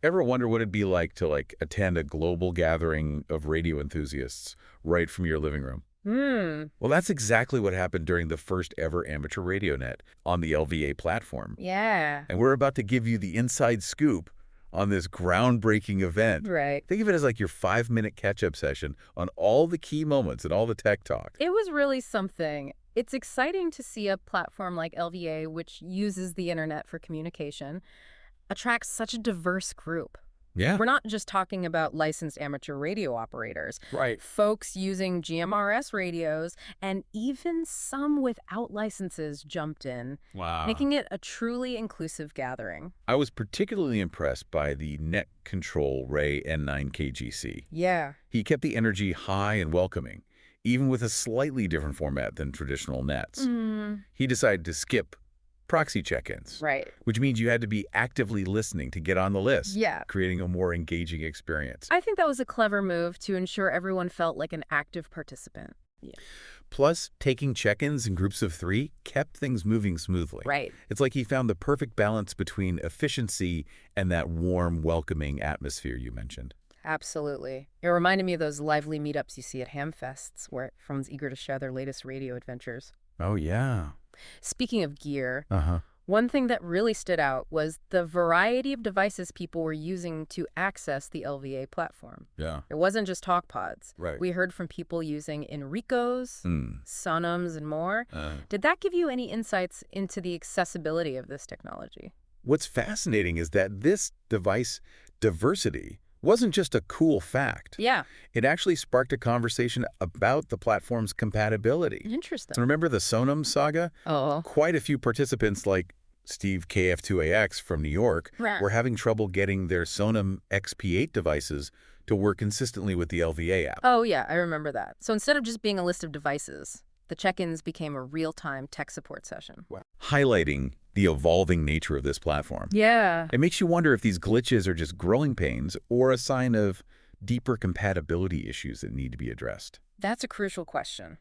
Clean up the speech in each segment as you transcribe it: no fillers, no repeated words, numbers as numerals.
Ever wonder what it'd be like to attend a global gathering of radio enthusiasts right from your living room? Well, that's exactly what happened during the first ever amateur radio net on the LVA platform. Yeah. And we're about to give you the inside scoop on this groundbreaking event. Right. Think of it as like your 5-minute catch-up session on all the key moments and all the tech talk. It was really something. It's exciting to see a platform like LVA, which uses the internet for communication, attract such a diverse group. Yeah. We're not just talking about licensed amateur radio operators. Right. Folks using GMRS radios and even some without licenses jumped in, Wow. making it a truly inclusive gathering. I was particularly impressed by the Net Control Ray N9KGC. Yeah. He kept the energy high and welcoming, even with a slightly different format than traditional nets. He decided to skip proxy check-ins, Right. which means you had to be actively listening to get on the list, Yeah. creating a more engaging experience. I think that was a clever move to ensure everyone felt like an active participant. Yeah. Plus, taking check-ins in groups of 3 kept things moving smoothly. Right. It's like he found the perfect balance between efficiency and that warm, welcoming atmosphere you mentioned. Absolutely. It reminded me of those lively meetups you see at hamfests, where everyone's eager to share their latest radio adventures. Oh, yeah. Speaking of gear, Uh-huh. one thing that really stood out was the variety of devices people were using to access the LVA platform. Yeah. It wasn't just Talkpods. Right. We heard from people using Enricos, Sonums, and more. Uh, Did that give you any insights into the accessibility of this technology? What's fascinating is that this device diversity wasn't just a cool fact. Yeah. It actually sparked a conversation about the platform's compatibility. Interesting. So remember the Sonum saga? Oh. Quite a few participants like Steve KF2AX from New York Right. were having trouble getting their Sonum XP8 devices to work consistently with the LVA app. Oh, yeah, I remember that. So instead of just being a list of devices, the check-ins became a real-time tech support session. Highlighting the evolving nature of this platform. Yeah. It makes you wonder if these glitches are just growing pains or a sign of deeper compatibility issues that need to be addressed. That's a crucial question.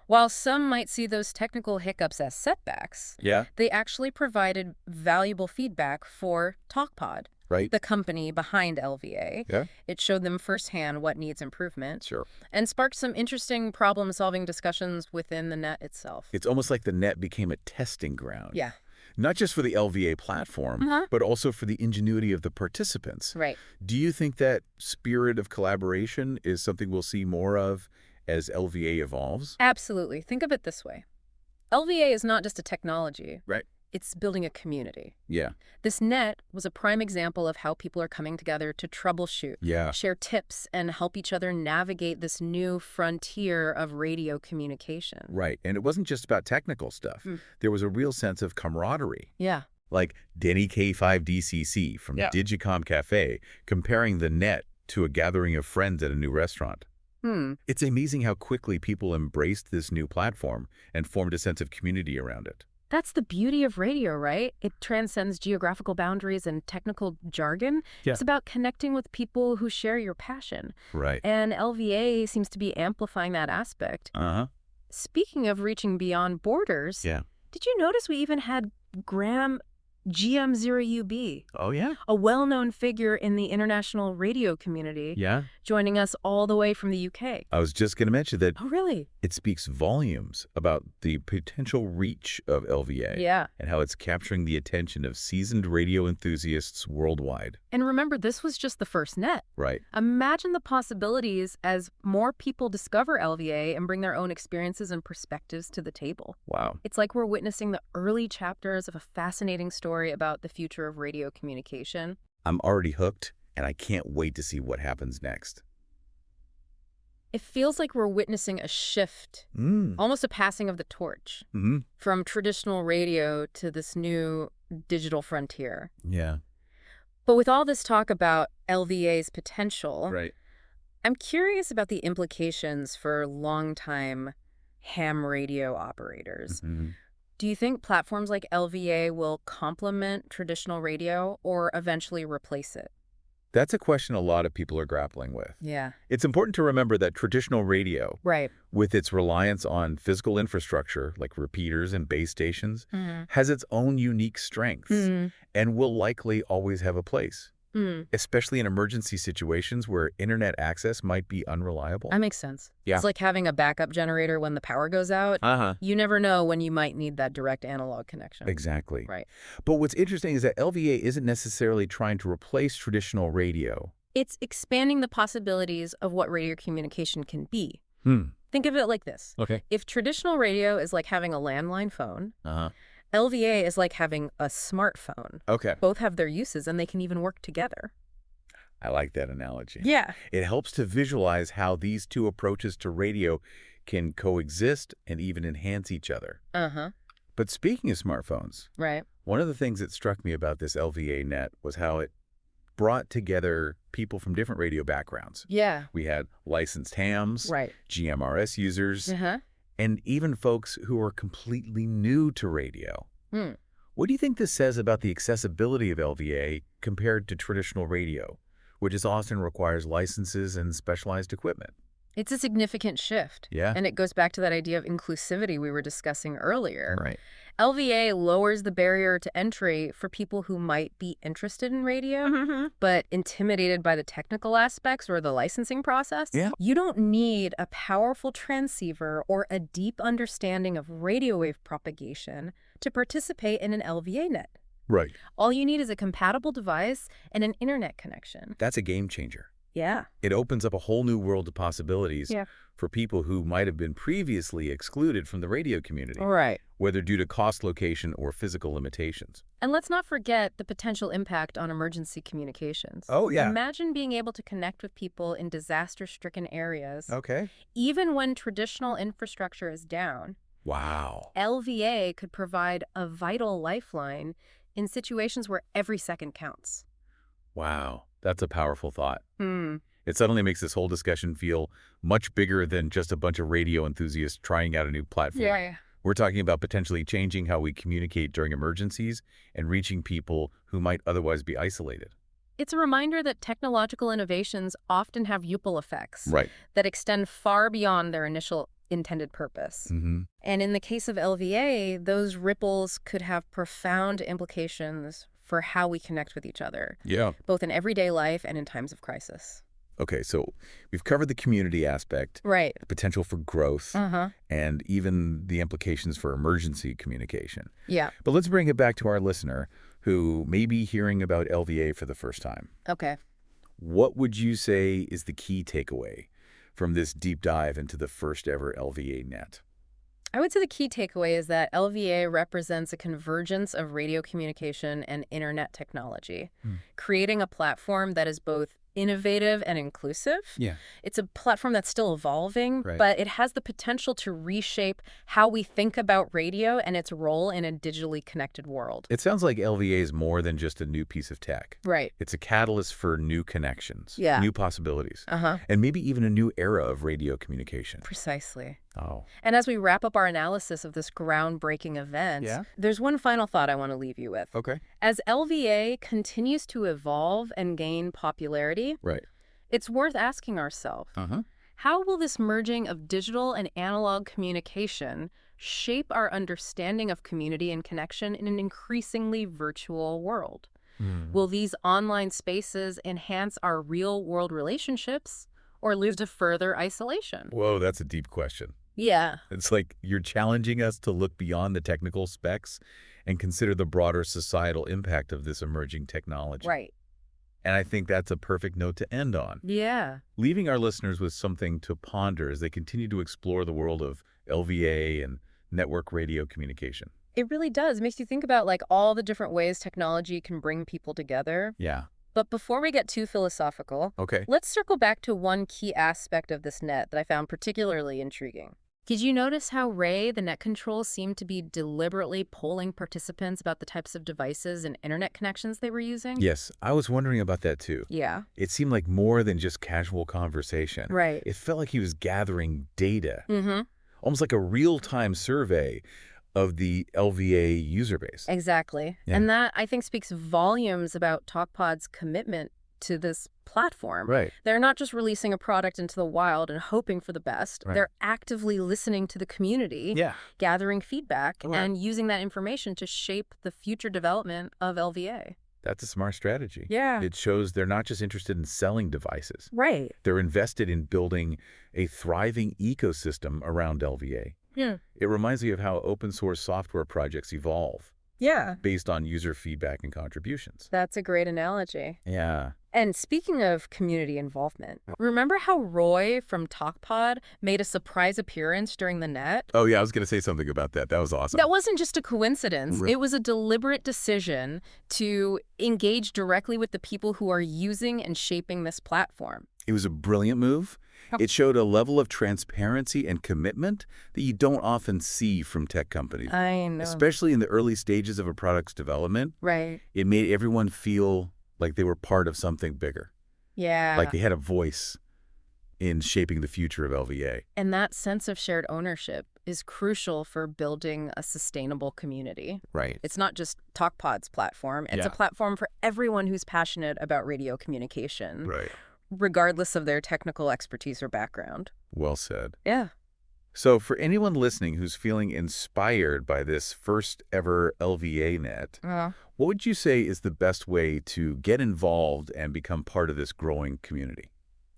While some might see those technical hiccups as setbacks, Yeah. they actually provided valuable feedback for Talkpod, Right? the company behind LVA. Yeah. It showed them firsthand what needs improvement Sure. and sparked some interesting problem-solving discussions within the net itself. It's almost like the net became a testing ground. Yeah. Not just for the LVA platform, but also for the ingenuity of the participants. Right. Do you think that spirit of collaboration is something we'll see more of as LVA evolves? Absolutely. Think of it this way. LVA is not just a technology. Right. It's building a community. Yeah. This net was a prime example of how people are coming together to troubleshoot, Yeah. share tips, and help each other navigate this new frontier of radio communication. Right. And it wasn't just about technical stuff. There was a real sense of camaraderie. Yeah. Like Denny K5DCC from Digicom Cafe comparing the net to a gathering of friends at a new restaurant. It's amazing how quickly people embraced this new platform and formed a sense of community around it. That's the beauty of radio, right? It transcends geographical boundaries and technical jargon. Yeah. It's about connecting with people who share your passion. Right. And LVA seems to be amplifying that aspect. Uh-huh. Speaking of reaching beyond borders, Yeah. did you notice we even had Graham GM0UB, Oh, yeah? a well-known figure in the international radio community, Yeah. joining us all the way from the UK? I was just going to mention that Oh, really? it speaks volumes about the potential reach of LVA Yeah. and how it's capturing the attention of seasoned radio enthusiasts worldwide. And remember, this was just the first net. Right. Imagine the possibilities as more people discover LVA and bring their own experiences and perspectives to the table. Wow. It's like we're witnessing the early chapters of a fascinating story about the future of radio communication. I'm already hooked, and I can't wait to see what happens next. It feels like we're witnessing a shift, almost a passing of the torch, from traditional radio to this new digital frontier. Yeah. But with all this talk about LVA's potential, Right. I'm curious about the implications for longtime ham radio operators. Do you think platforms like LVA will complement traditional radio or eventually replace it? That's a question a lot of people are grappling with. Yeah. It's important to remember that traditional radio, Right. with its reliance on physical infrastructure like repeaters and base stations, has its own unique strengths and will likely always have a place. especially in emergency situations where internet access might be unreliable. That makes sense. Yeah. It's like having a backup generator when the power goes out. You never know when you might need that direct analog connection. Exactly. Right. But what's interesting is that LVA isn't necessarily trying to replace traditional radio. It's expanding the possibilities of what radio communication can be. Think of it like this. Okay. If traditional radio is like having a landline phone, LVA is like having a smartphone. Okay. Both have their uses, and they can even work together. I like that analogy. Yeah. It helps to visualize how these two approaches to radio can coexist and even enhance each other. But speaking of smartphones, Right. one of the things that struck me about this LVA net was how it brought together people from different radio backgrounds. Yeah. We had licensed hams, Right. GMRS users, and even folks who are completely new to radio. What do you think this says about the accessibility of LVA compared to traditional radio, which often requires licenses and specialized equipment? It's a significant shift. Yeah. And it goes back to that idea of inclusivity we were discussing earlier. Right. LVA lowers the barrier to entry for people who might be interested in radio, but intimidated by the technical aspects or the licensing process. Yeah. You don't need a powerful transceiver or a deep understanding of radio wave propagation to participate in an LVA net. Right. All you need is a compatible device and an internet connection. That's a game changer. Yeah. It opens up a whole new world of possibilities for people who might have been previously excluded from the radio community, Right. whether due to cost, location, or physical limitations. And let's not forget the potential impact on emergency communications. Oh, yeah. Imagine being able to connect with people in disaster-stricken areas, Okay. even when traditional infrastructure is down. Wow. LVA could provide a vital lifeline in situations where every second counts. Wow. That's a powerful thought. It suddenly makes this whole discussion feel much bigger than just a bunch of radio enthusiasts trying out a new platform. Yeah. We're talking about potentially changing how we communicate during emergencies and reaching people who might otherwise be isolated. It's a reminder that technological innovations often have ripple effects Right. that extend far beyond their initial intended purpose. And in the case of LVA, those ripples could have profound implications for how we connect with each other, both in everyday life and in times of crisis. Okay, so we've covered the community aspect, Right. the potential for growth, and even the implications for emergency communication. Yeah. But let's bring it back to our listener who may be hearing about LVA for the first time. Okay. What would you say is the key takeaway from this deep dive into the first ever LVA net? I would say the key takeaway is that LVA represents a convergence of radio communication and internet technology, creating a platform that is both innovative and inclusive. Yeah. It's a platform that's still evolving, Right. but it has the potential to reshape how we think about radio and its role in a digitally connected world. It sounds like LVA is more than just a new piece of tech. Right. It's a catalyst for new connections, Yeah. new possibilities, Uh-huh. and maybe even a new era of radio communication. Precisely. Oh. And as we wrap up our analysis of this groundbreaking event, there's one final thought I want to leave you with. Okay. As LVA continues to evolve and gain popularity, Right. it's worth asking ourselves, how will this merging of digital and analog communication shape our understanding of community and connection in an increasingly virtual world? Will these online spaces enhance our real-world relationships or lead to further isolation? Whoa, that's a deep question. Yeah. It's like you're challenging us to look beyond the technical specs and consider the broader societal impact of this emerging technology. Right. And I think that's a perfect note to end on, Yeah. leaving our listeners with something to ponder as they continue to explore the world of LVA and network radio communication. It really does. It makes you think about like all the different ways technology can bring people together. Yeah. But before we get too philosophical, Okay. let's circle back to one key aspect of this net that I found particularly intriguing. Did you notice how Ray, the net control, seemed to be deliberately polling participants about the types of devices and internet connections they were using? Yes, I was wondering about that too. Yeah. It seemed like more than just casual conversation. Right. It felt like he was gathering data, Mm-hmm. almost like a real-time survey of the LVA user base. Exactly. Yeah. And that, I think, speaks volumes about Talkpod's commitment to this platform. Right. They're not just releasing a product into the wild and hoping for the best. Right. They're actively listening to the community, Yeah. gathering feedback, Right. and using that information to shape the future development of LVA. That's a smart strategy. Yeah. It shows they're not just interested in selling devices. Right. They're invested in building a thriving ecosystem around LVA. Yeah. It reminds me of how open source software projects evolve. Yeah. Based on user feedback and contributions. That's a great analogy. Yeah. And speaking of community involvement, remember how Roy from Talkpod made a surprise appearance during the net? Oh, yeah, I was going to say something about that. That was awesome. That wasn't just a coincidence. It was a deliberate decision to engage directly with the people who are using and shaping this platform. It was a brilliant move. It showed a level of transparency and commitment that you don't often see from tech companies. I know. Especially in the early stages of a product's development. Right. It made everyone feel like they were part of something bigger. Yeah. Like they had a voice in shaping the future of LVA. And that sense of shared ownership is crucial for building a sustainable community. Right. It's not just Talkpod's platform. It's a platform for everyone who's passionate about radio communication. Right. Regardless of their technical expertise or background. Well said. Yeah. So for anyone listening who's feeling inspired by this first ever LVA net, what would you say is the best way to get involved and become part of this growing community?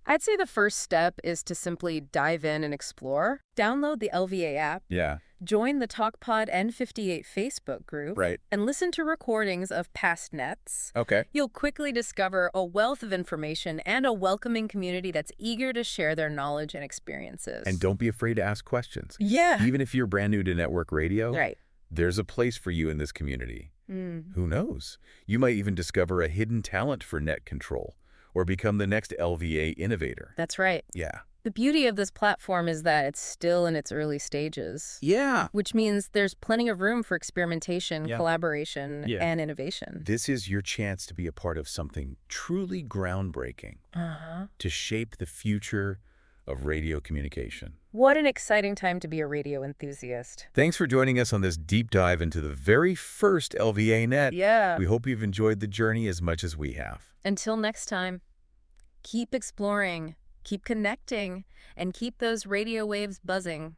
I'd say the first step is to simply dive in and explore. Download the LVA app. Yeah. Join the Talkpod N58 Facebook group. Right. And listen to recordings of past nets. Okay. You'll quickly discover a wealth of information and a welcoming community that's eager to share their knowledge and experiences. And don't be afraid to ask questions. Yeah. Even if you're brand new to network radio, Right. There's a place for you in this community. Who knows? You might even discover a hidden talent for net control or become the next LVA innovator. That's right. Yeah. The beauty of this platform is that it's still in its early stages. Yeah. Which means there's plenty of room for experimentation, collaboration, and innovation. This is your chance to be a part of something truly groundbreaking to shape the future of radio communication. What an exciting time to be a radio enthusiast. Thanks for joining us on this deep dive into the very first LVA net. Yeah. We hope you've enjoyed the journey as much as we have. Until next time, keep exploring, keep connecting, and keep those radio waves buzzing.